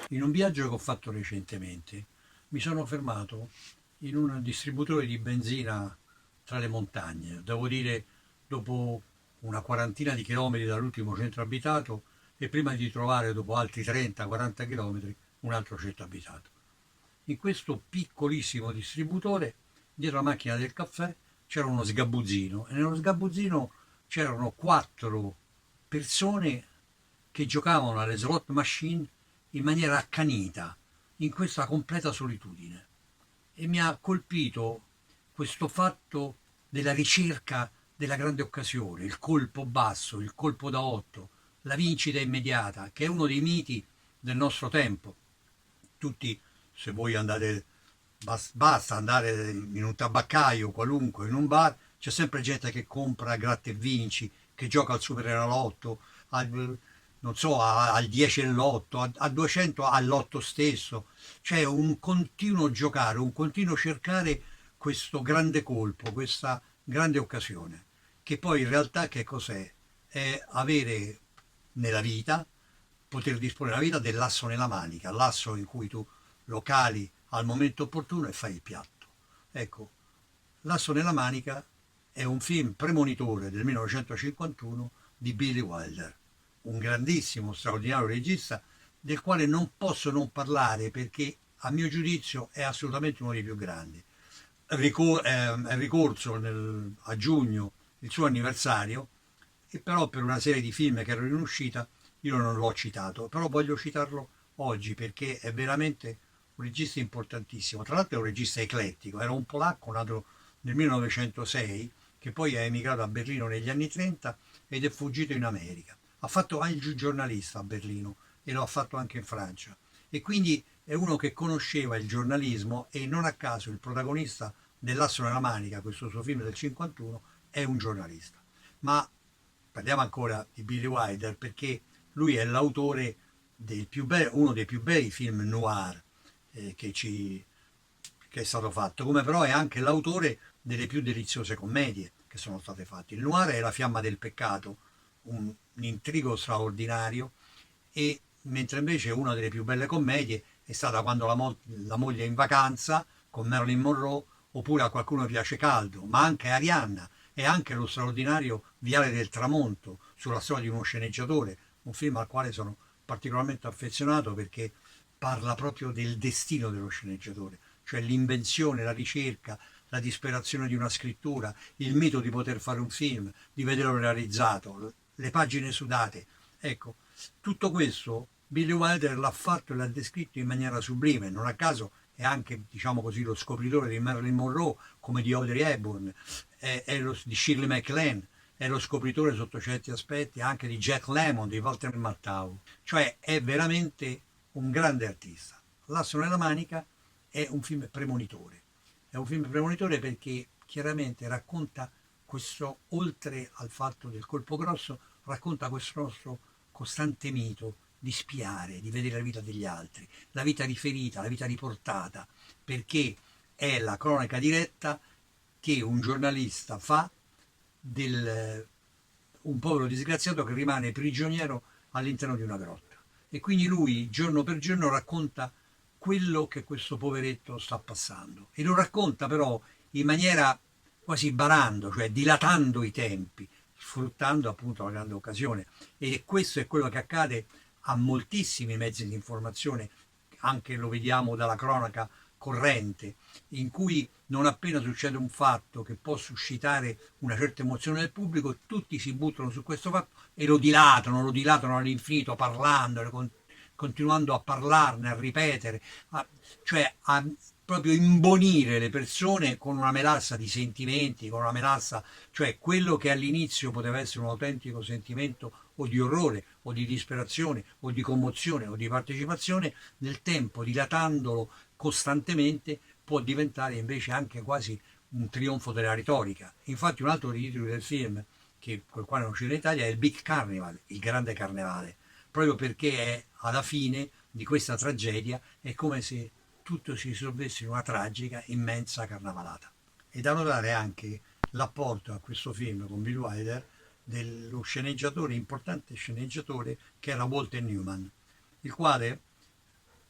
In un viaggio che ho fatto recentemente mi sono fermato in un distributore di benzina tra le montagne. Devo dire, dopo una quarantina di chilometri dall'ultimo centro abitato e prima di trovare, dopo altri 30-40 chilometri, un altro centro abitato. In questo piccolissimo distributore, dietro la macchina del caffè, c'era uno sgabuzzino e nello sgabuzzino c'erano quattro persone che giocavano alle slot machine in maniera accanita, in questa completa solitudine. E mi ha colpito questo fatto della ricerca della grande occasione, il colpo basso, il colpo da 8, la vincita immediata, che è uno dei miti del nostro tempo. Tutti, se voi andate, basta andare in un tabaccaio qualunque, in un bar, c'è sempre gente che compra gratta e vinci, che gioca al Superenalotto, al, non so, al 10 e lotto, a 200 all'otto stesso. C'è un continuo giocare, un continuo cercare questo grande colpo, questa grande occasione, che poi in realtà che cos'è? È avere nella vita, poter disporre nella vita dell'asso nella manica, l'asso in cui tu lo cali al momento opportuno e fai il piatto. Ecco, l'asso nella manica è un film premonitore del 1951 di Billy Wilder, un grandissimo, straordinario regista del quale non posso non parlare perché a mio giudizio è assolutamente uno dei più grandi. È ricorso a giugno il suo anniversario e però per una serie di film che erano in uscita io non l'ho citato, però voglio citarlo oggi perché è veramente un regista importantissimo. Tra l'altro è un regista eclettico, era un polacco nato nel 1906 che poi è emigrato a Berlino negli anni 30 ed è fuggito in America. Ha fatto anche il giornalista a Berlino e lo ha fatto anche in Francia. E quindi è uno che conosceva il giornalismo e non a caso il protagonista dell'Asso nella Manica, questo suo film del 51, è un giornalista. Ma parliamo ancora di Billy Wilder perché lui è l'autore uno dei più bei film noir che è stato fatto, come però è anche l'autore delle più deliziose commedie che sono state fatte. Il noir è La fiamma del peccato, un intrigo straordinario, e mentre invece una delle più belle commedie è stata quando la moglie è in vacanza con Marilyn Monroe, oppure A qualcuno piace caldo, ma anche Arianna e anche lo straordinario Viale del Tramonto sulla storia di uno sceneggiatore, un film al quale sono particolarmente affezionato perché parla proprio del destino dello sceneggiatore, cioè l'invenzione, la ricerca, la disperazione di una scrittura, il mito di poter fare un film, di vederlo realizzato, le pagine sudate. Ecco, tutto questo Billy Wilder l'ha fatto e l'ha descritto in maniera sublime, non a caso è anche, diciamo così, lo scopritore di Marilyn Monroe, come di Audrey Hepburn, di Shirley MacLaine, è lo scopritore sotto certi aspetti anche di Jack Lemmon, di Walter Matthau, cioè è veramente un grande artista. L'asso nella manica è un film premonitore, è un film premonitore perché chiaramente racconta questo, oltre al fatto del colpo grosso, racconta questo nostro costante mito di spiare, di vedere la vita degli altri, la vita riferita, la vita riportata, perché è la cronaca diretta che un giornalista fa del un povero disgraziato che rimane prigioniero all'interno di una grotta. E quindi lui giorno per giorno racconta quello che questo poveretto sta passando. E lo racconta però in maniera quasi barando, cioè dilatando i tempi, sfruttando appunto la grande occasione. E questo è quello che accade a moltissimi mezzi di informazione, anche lo vediamo dalla cronaca corrente, in cui non appena succede un fatto che può suscitare una certa emozione nel pubblico, tutti si buttano su questo fatto e lo dilatano all'infinito, parlando, continuando a parlarne, a ripetere, cioè a proprio imbonire le persone con una melassa di sentimenti, con una melassa, cioè quello che all'inizio poteva essere un autentico sentimento o di orrore o di disperazione o di commozione o di partecipazione, nel tempo dilatandolo costantemente può diventare invece anche quasi un trionfo della retorica. Infatti un altro dei titoli del film, col quale non c'è in Italia, è il Big Carnival, il grande carnevale, proprio perché è alla fine di questa tragedia è come se tutto si risolvesse in una tragica, immensa carnavalata. E da notare anche l'apporto a questo film con Bill Wilder dello sceneggiatore, importante sceneggiatore, che era Walter Newman, il quale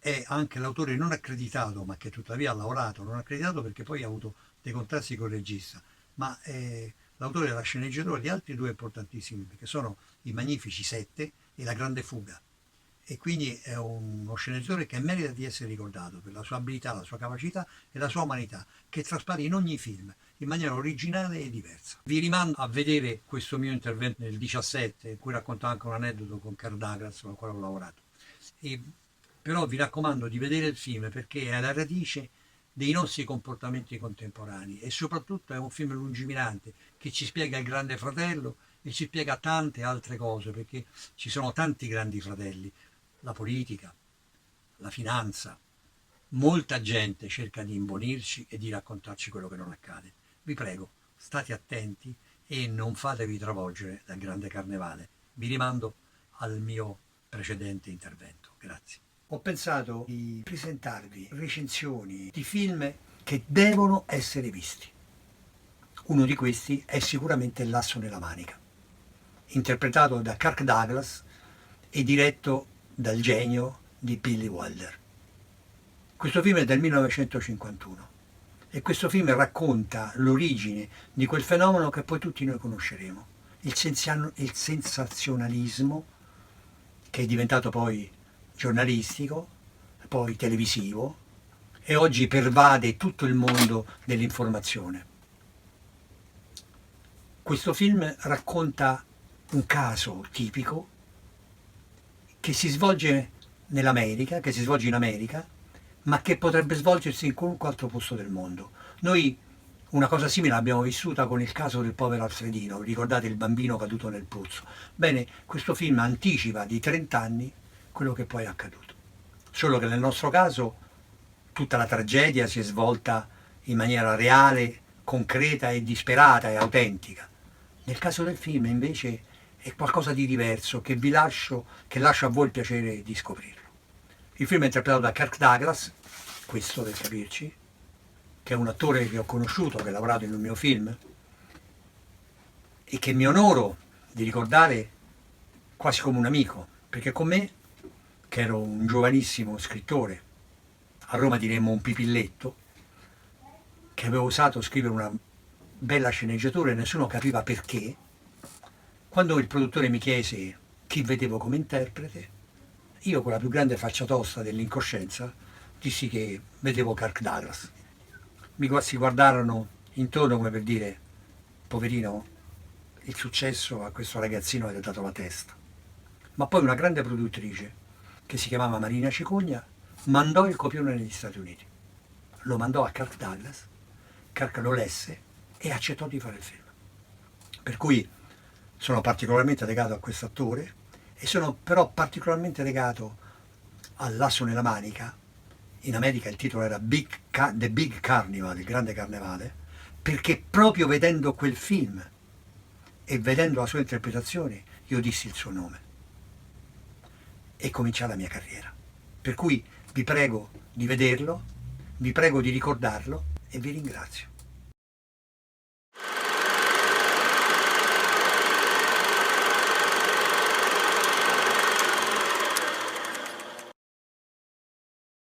è anche l'autore non accreditato, ma che tuttavia ha lavorato, non accreditato perché poi ha avuto dei contrasti con il regista, ma è l'autore della sceneggiatura di altri due importantissimi, che sono I Magnifici Sette e La Grande Fuga. E quindi è uno sceneggiatore che merita di essere ricordato per la sua abilità, la sua capacità e la sua umanità, che traspare in ogni film in maniera originale e diversa. Vi rimando a vedere questo mio intervento nel 17, in cui racconto anche un aneddoto con Kirk Douglas, con il quale ho lavorato. E, però vi raccomando di vedere il film perché è alla radice dei nostri comportamenti contemporanei e soprattutto è un film lungimirante che ci spiega il Grande Fratello e ci spiega tante altre cose, perché ci sono tanti grandi fratelli, la politica, la finanza. Molta gente cerca di imbonirci e di raccontarci quello che non accade. Vi prego, state attenti e non fatevi travolgere dal grande carnevale. Vi rimando al mio precedente intervento. Grazie. Ho pensato di presentarvi recensioni di film che devono essere visti. Uno di questi è sicuramente L'asso nella manica, interpretato da Kirk Douglas e diretto dal genio di Billy Wilder. Questo film è del 1951 e questo film racconta l'origine di quel fenomeno che poi tutti noi conosceremo, il sensazionalismo, che è diventato poi giornalistico, poi televisivo e oggi pervade tutto il mondo dell'informazione. Questo film racconta un caso tipico che si svolge nell'America, che si svolge in America, ma che potrebbe svolgersi in qualunque altro posto del mondo. Noi una cosa simile l'abbiamo vissuta con il caso del povero Alfredino, ricordate il bambino caduto nel pozzo? Bene, questo film anticipa di 30 anni quello che poi è accaduto. Solo che nel nostro caso tutta la tragedia si è svolta in maniera reale, concreta e disperata e autentica. Nel caso del film invece è qualcosa di diverso che lascio a voi il piacere di scoprirlo. Il film è interpretato da Kirk Douglas, questo per capirci, che è un attore che ho conosciuto, che ha lavorato in un mio film e che mi onoro di ricordare quasi come un amico, perché con me, che ero un giovanissimo scrittore, a Roma diremmo un pipilletto, che avevo osato scrivere una bella sceneggiatura e nessuno capiva perché, quando il produttore mi chiese chi vedevo come interprete, io con la più grande faccia tosta dell'incoscienza dissi che vedevo Kirk Douglas. Si guardarono intorno come per dire, poverino, il successo a questo ragazzino gli ha dato la testa. Ma poi una grande produttrice, che si chiamava Marina Cicogna, mandò il copione negli Stati Uniti. Lo mandò a Kirk Douglas, Kirk lo lesse e accettò di fare il film. Per cui sono particolarmente legato a questo attore e sono però particolarmente legato all'Asso nella manica. In America il titolo era The Big Carnival, il grande carnevale, perché proprio vedendo quel film e vedendo la sua interpretazione io dissi il suo nome e cominciai la mia carriera. Per cui vi prego di vederlo, vi prego di ricordarlo e vi ringrazio.